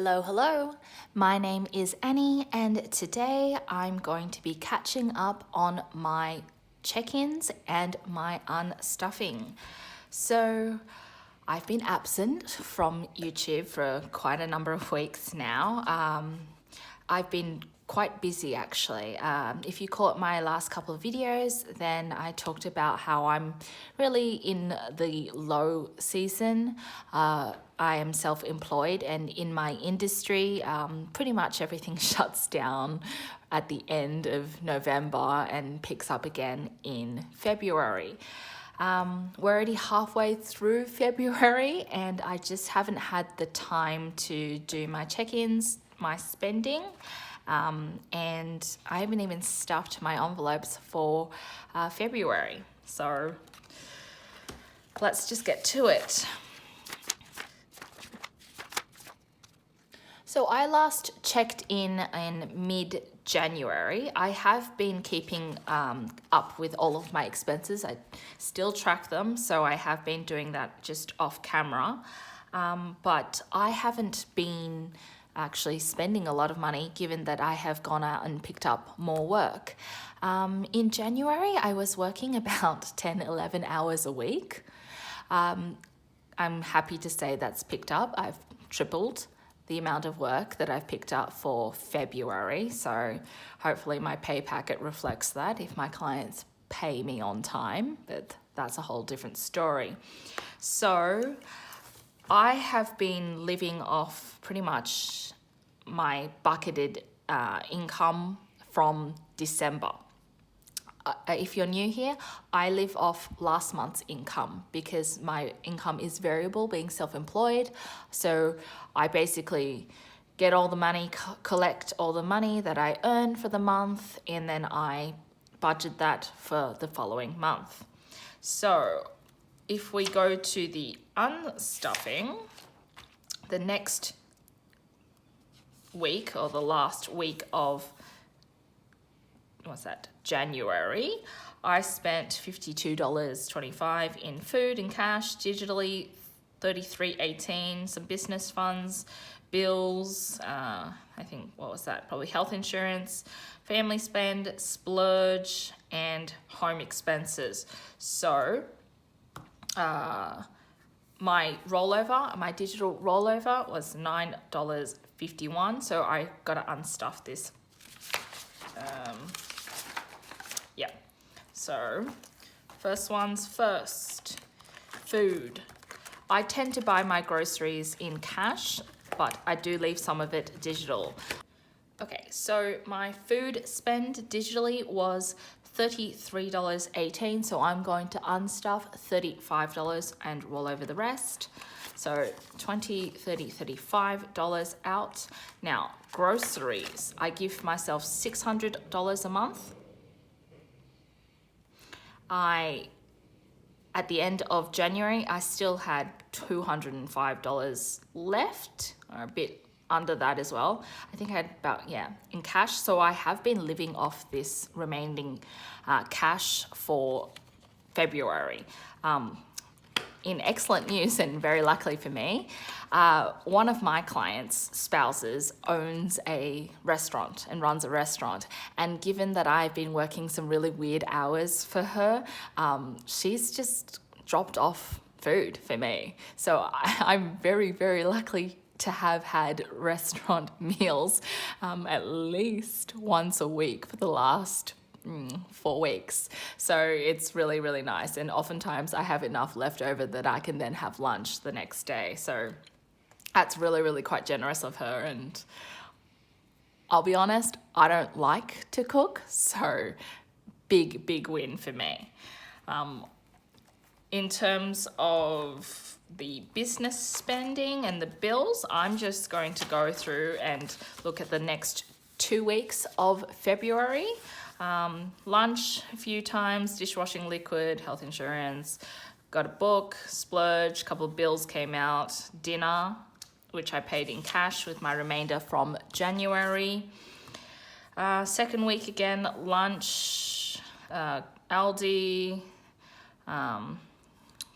Hello. My name is Annie, and today I'm going to be catching up on my check-ins and my unstuffing. So I've been absent from YouTube for quite a number of weeks now. I've been quite busy actually. If you caught my last couple of videos, then I talked about how I'm really in the low season. I am self-employed, and in my industry, pretty much everything shuts down at the end of November and picks up again in February. We're already halfway through February, and I just haven't had the time to do my check-ins, my spending. And I haven't even stuffed my envelopes for February. So let's just get to it. So I last checked in mid-January. I have been keeping up with all of my expenses. I still track them, so I have been doing that just off camera. But I haven't been actually spending a lot of money, given that I have gone out and picked up more work. In January, I was working about 10, 11 hours a week. I'm happy to say that's picked up. I've tripled the amount of work that I've picked up for February. So hopefully my pay packet reflects that if my clients pay me on time, but that's a whole different story. So I have been living off pretty much my bucketed income from December. If you're new here, I live off last month's income because my income is variable being self-employed. So I basically get all the money, collect all the money that I earn for the month, and then I budget that for the following month. So if we go to the unstuffing, the next week or the last week of January, I spent $52.25 in food and cash, digitally $33.18, some business funds, bills, probably health insurance, family spend, splurge, and home expenses. So my digital rollover was $9.51, so I gotta unstuff this. So first one's first, food. I tend to buy my groceries in cash, but I do leave some of it digital. Okay, so my food spend digitally was $33.18, so I'm going to unstuff $35 and roll over the rest. So $20, $30, $35 out. Now, groceries. I give myself $600 a month. At the end of January, I still had $205 left, or a bit under that as well. I think I had about, in cash. So I have been living off this remaining cash for February. In excellent news and very luckily for me, one of my clients' spouses owns a restaurant and runs a restaurant. And given that I've been working some really weird hours for her, she's just dropped off food for me. So I'm very, very lucky to have had restaurant meals at least once a week for the last 4 weeks. So it's really, really nice. And oftentimes I have enough left over that I can then have lunch the next day. So that's really, really quite generous of her. And I'll be honest, I don't like to cook. So big, big win for me. In terms of the business spending and the bills, I'm just going to go through and look at the next 2 weeks of February. Lunch a few times, dishwashing liquid, health insurance, got a book, splurge, a couple of bills came out, dinner, which I paid in cash with my remainder from January. Second week again, lunch, Aldi,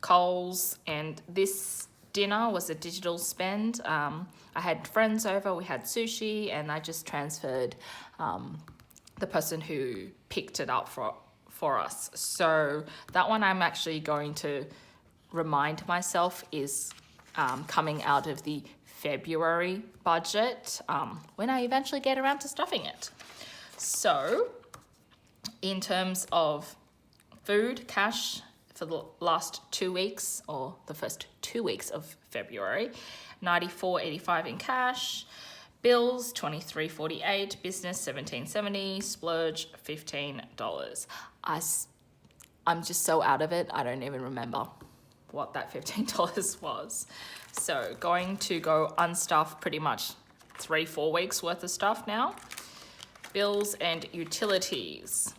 Coles, and this dinner was a digital spend. I had friends over, we had sushi, and I just transferred the person who picked it up for us. So that one I'm actually going to remind myself is coming out of the February budget when I eventually get around to stuffing it. So in terms of food, cash for the last 2 weeks, or the first 2 weeks of February, $94.85 in cash, bills $23.48, business $17.70, splurge $15. I'm just so out of it, I don't even remember what that $15 was. So going to go unstuff pretty much 3-4 weeks worth of stuff now. Bills and utilities.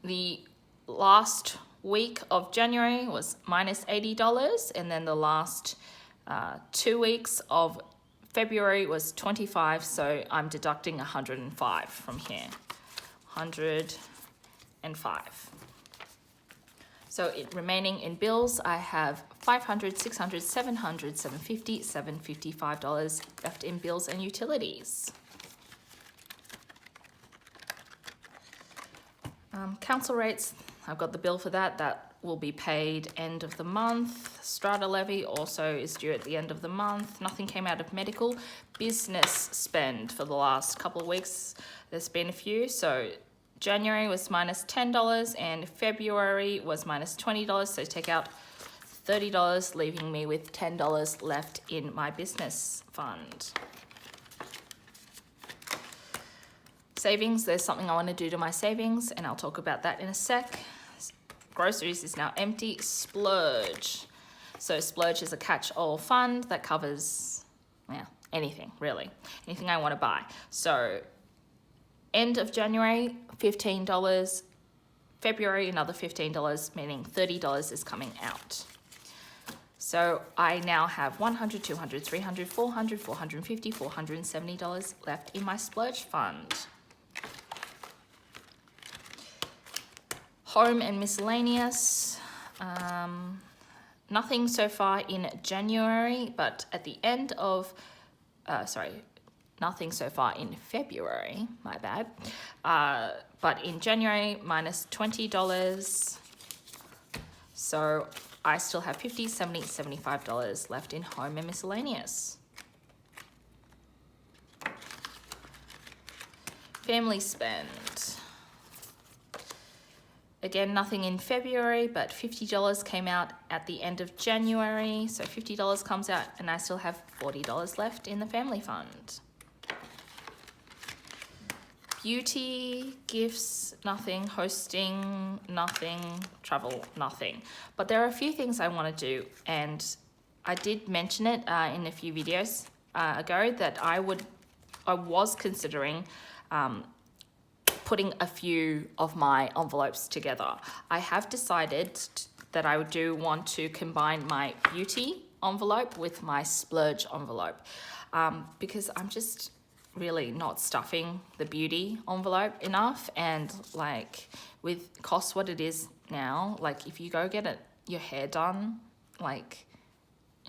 The last week of January was minus $80, and then the last 2 weeks of February was 25, so I'm deducting 105 from here. 105. So remaining in bills, I have $500, $600, $700, $750, $755 left in bills and utilities. Council rates, I've got the bill for that. That will be paid end of the month. Strata levy also is due at the end of the month. Nothing came out of medical. Business spend for the last couple of weeks, there's been a few. So January was minus $10 and February was minus $20. So take out $30, leaving me with $10 left in my business fund. Savings, there's something I want to do to my savings, and I'll talk about that in a sec. Groceries is now empty. Splurge. So Splurge is a catch-all fund that covers, yeah, anything, really. Anything I want to buy. So end of January, $15. February, another $15, meaning $30 is coming out. So I now have $100, $200, $300, $400, $450, $470 left in my Splurge fund. Home and miscellaneous, nothing so far in January, but at the end of, nothing so far in February, my bad. But in January, minus $20. So I still have $50, $70, $75 left in home and miscellaneous. Family spend. Again, nothing in February, but $50 came out at the end of January. So $50 comes out and I still have $40 left in the family fund. Beauty, gifts, nothing. Hosting, nothing. Travel, nothing. But there are a few things I want to do, and I did mention it in a few videos ago that I was considering putting a few of my envelopes together. I have decided that I do want to combine my beauty envelope with my splurge envelope because I'm just really not stuffing the beauty envelope enough, and like with cost what it is now, like if you go get your hair done, like,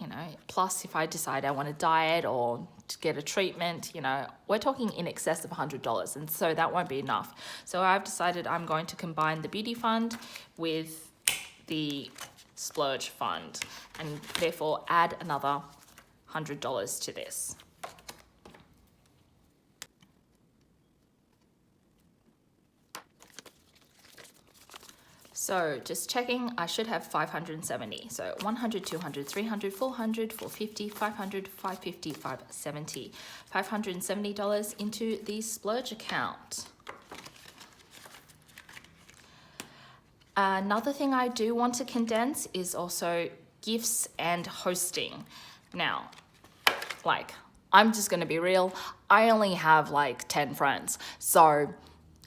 you know, plus if I decide I want to diet or to get a treatment, you know, we're talking in excess of $100, and so that won't be enough. So I've decided I'm going to combine the beauty fund with the splurge fund and therefore add another $100 to this. So just checking, I should have 570. So 100, 200, 300, 400, 450, 500, 550, 570. $570 into the splurge account. Another thing I do want to condense is also gifts and hosting. Now, like, I'm just gonna be real. I only have like 10 friends. So,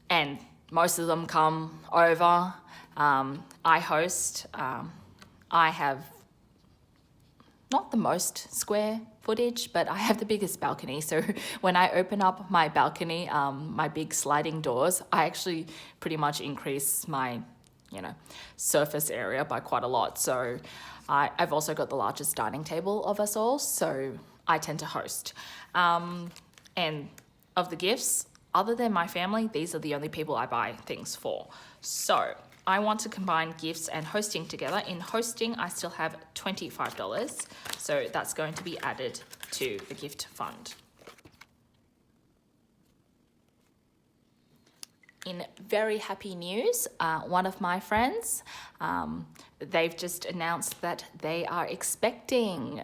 and most of them come over. I host, I have not the most square footage, but I have the biggest balcony. So when I open up my balcony, my big sliding doors, I actually pretty much increase my, surface area by quite a lot. So I've also got the largest dining table of us all, so I tend to host. And of the gifts, other than my family, these are the only people I buy things for. So I want to combine gifts and hosting together. In hosting, I still have $25, so that's going to be added to the gift fund. In very happy news, one of my friends, they've just announced that they are expecting.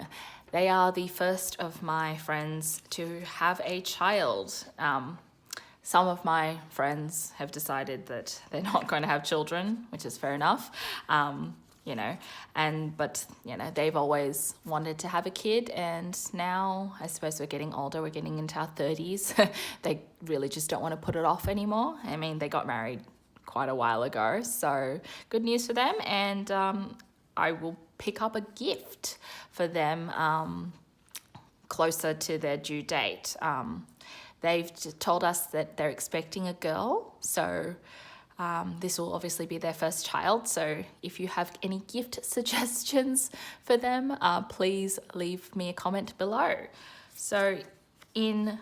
They are the first of my friends to have a child. Some of my friends have decided that they're not going to have children, which is fair enough. But they've always wanted to have a kid, and now I suppose we're getting older, we're getting into our 30s. They really just don't want to put it off anymore. I mean, they got married quite a while ago, so good news for them. And I will pick up a gift for them closer to their due date. They've told us that they're expecting a girl, so this will obviously be their first child. So if you have any gift suggestions for them, please leave me a comment below. So in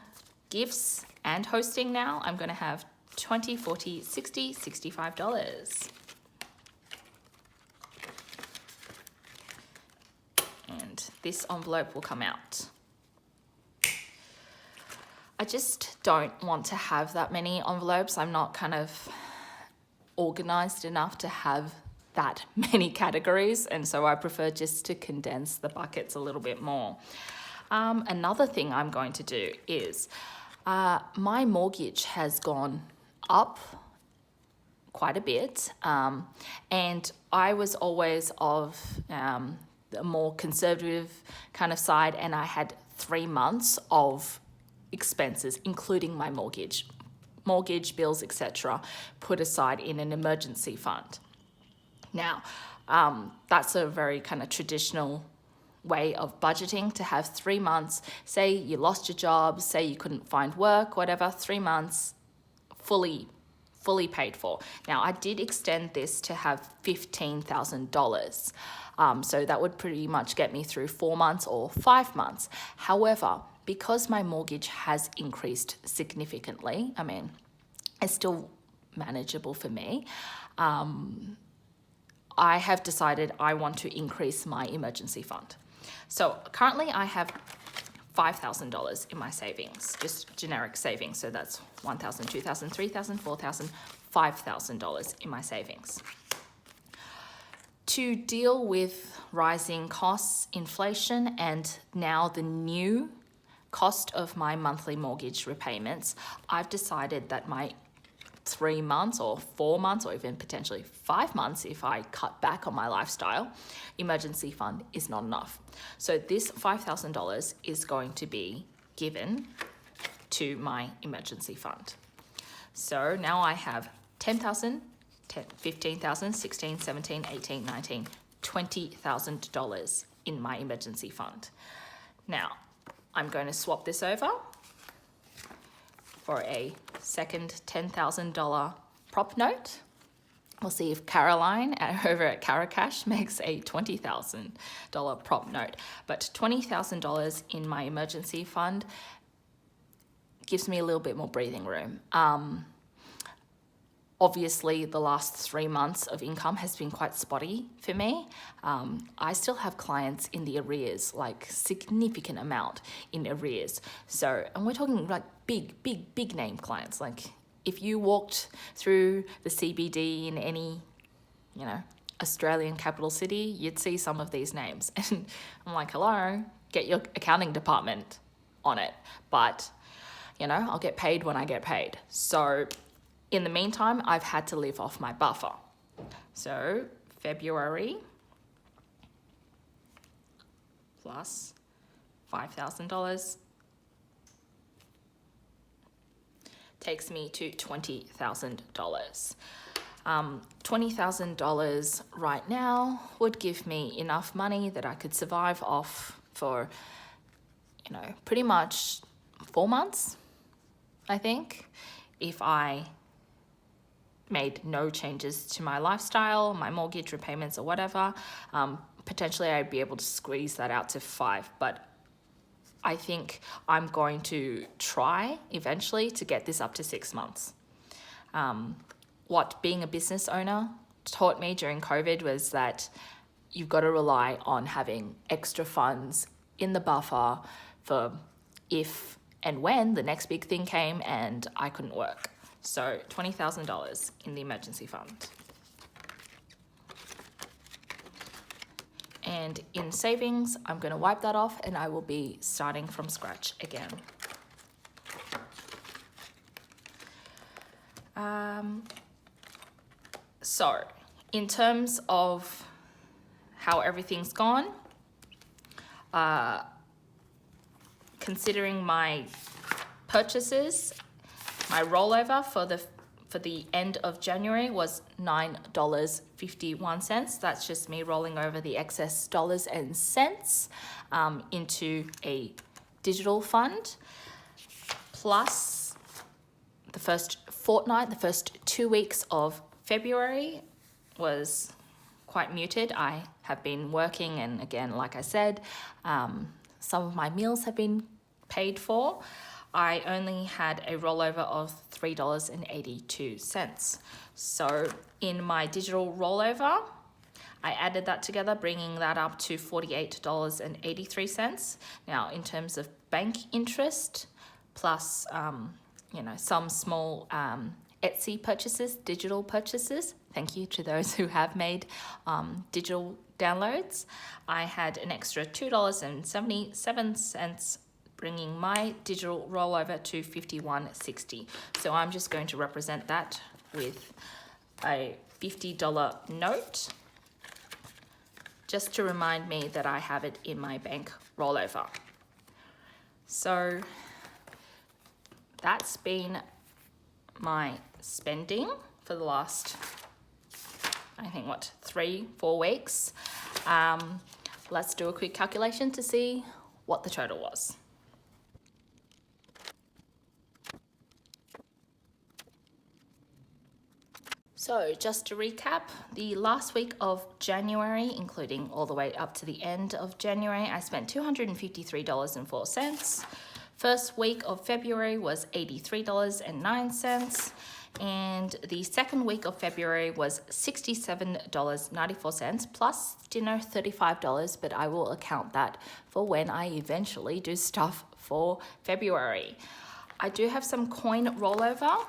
gifts and hosting now, I'm going to have $20, $40, $60, $65. And this envelope will come out. I just don't want to have that many envelopes. I'm not kind of organized enough to have that many categories, and so I prefer just to condense the buckets a little bit more. Another thing I'm going to do is my mortgage has gone up quite a bit, and I was always of the more conservative kind of side, and I had 3 months of expenses, including my mortgage, bills, etc., put aside in an emergency fund. Now, that's a very kind of traditional way of budgeting, to have 3 months. Say you lost your job, say you couldn't find work, whatever, 3 months fully paid for. Now, I did extend this to have $15,000. So that would pretty much get me through 4 months or 5 months. However, because my mortgage has increased significantly, I mean, it's still manageable for me, I have decided I want to increase my emergency fund. So currently I have $5,000 in my savings, just generic savings. So that's $1,000, $2,000, $3,000, $4,000, $5,000 in my savings. To deal with rising costs, inflation, and now the new cost of my monthly mortgage repayments, I've decided that my 3 months or 4 months or even potentially 5 months, if I cut back on my lifestyle, emergency fund is not enough. So this $5,000 is going to be given to my emergency fund. So now I have $10,000, $15,000, $16,000, $17,000, $18,000, $19,000, $20,000 in my emergency fund. Now, I'm going to swap this over for a second $10,000 prop note. We'll see if Caroline over at Caracash makes a $20,000 prop note. But $20,000 in my emergency fund gives me a little bit more breathing room. Obviously, the last 3 months of income has been quite spotty for me. I still have clients in the arrears, like significant amount in arrears. So, and we're talking like big name clients. Like if you walked through the CBD in any, Australian capital city, you'd see some of these names. And I'm like, hello, get your accounting department on it. But, I'll get paid when I get paid. So in the meantime, I've had to live off my buffer. So February plus $5,000 takes me to $20,000. $20,000 right now would give me enough money that I could survive off for, pretty much 4 months, I think, if I made no changes to my lifestyle, my mortgage repayments or whatever, potentially I'd be able to squeeze that out to 5. But I think I'm going to try eventually to get this up to 6 months. What being a business owner taught me during COVID was that you've got to rely on having extra funds in the buffer for if and when the next big thing came and I couldn't work. So $20,000 in the emergency fund. And in savings, I'm going to wipe that off and I will be starting from scratch again. So in terms of how everything's gone, considering my purchases, my rollover for the end of January was $9.51. That's just me rolling over the excess dollars and cents into a digital fund. Plus the first fortnight, the first 2 weeks of February was quite muted. I have been working, and again, like I said, some of my meals have been paid for. I only had a rollover of $3.82. So in my digital rollover, I added that together, bringing that up to $48.83. Now, in terms of bank interest, plus some small Etsy purchases, digital purchases. Thank you to those who have made digital downloads. I had an extra $2.77, bringing my digital rollover to $51.60. So I'm just going to represent that with a $50 note, just to remind me that I have it in my bank rollover. So that's been my spending for the last, I think, 3-4 weeks. Let's do a quick calculation to see what the total was. So just to recap, the last week of January, including all the way up to the end of January, I spent $253.04. First week of February was $83.09. And the second week of February was $67.94 plus dinner $35, but I will account that for when I eventually do stuff for February. I do have some coin rollover.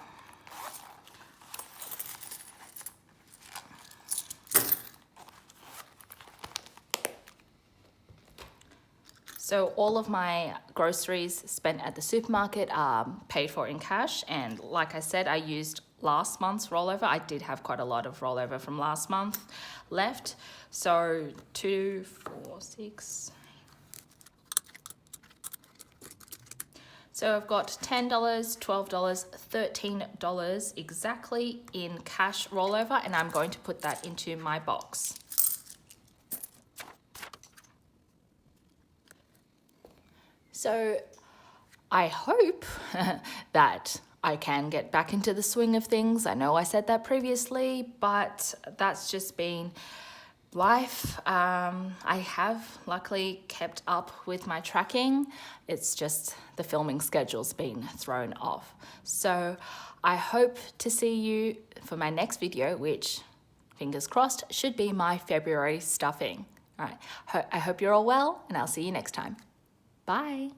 So all of my groceries spent at the supermarket are paid for in cash. And like I said, I used last month's rollover. I did have quite a lot of rollover from last month left. So 2, 4, 6. So I've got $10, $12, $13 exactly in cash rollover, and I'm going to put that into my box. So I hope that I can get back into the swing of things. I know I said that previously, but that's just been life. I have luckily kept up with my tracking. It's just the filming schedule's been thrown off. So I hope to see you for my next video, which, fingers crossed, should be my February stuffing. All right, I hope you're all well, and I'll see you next time. Bye.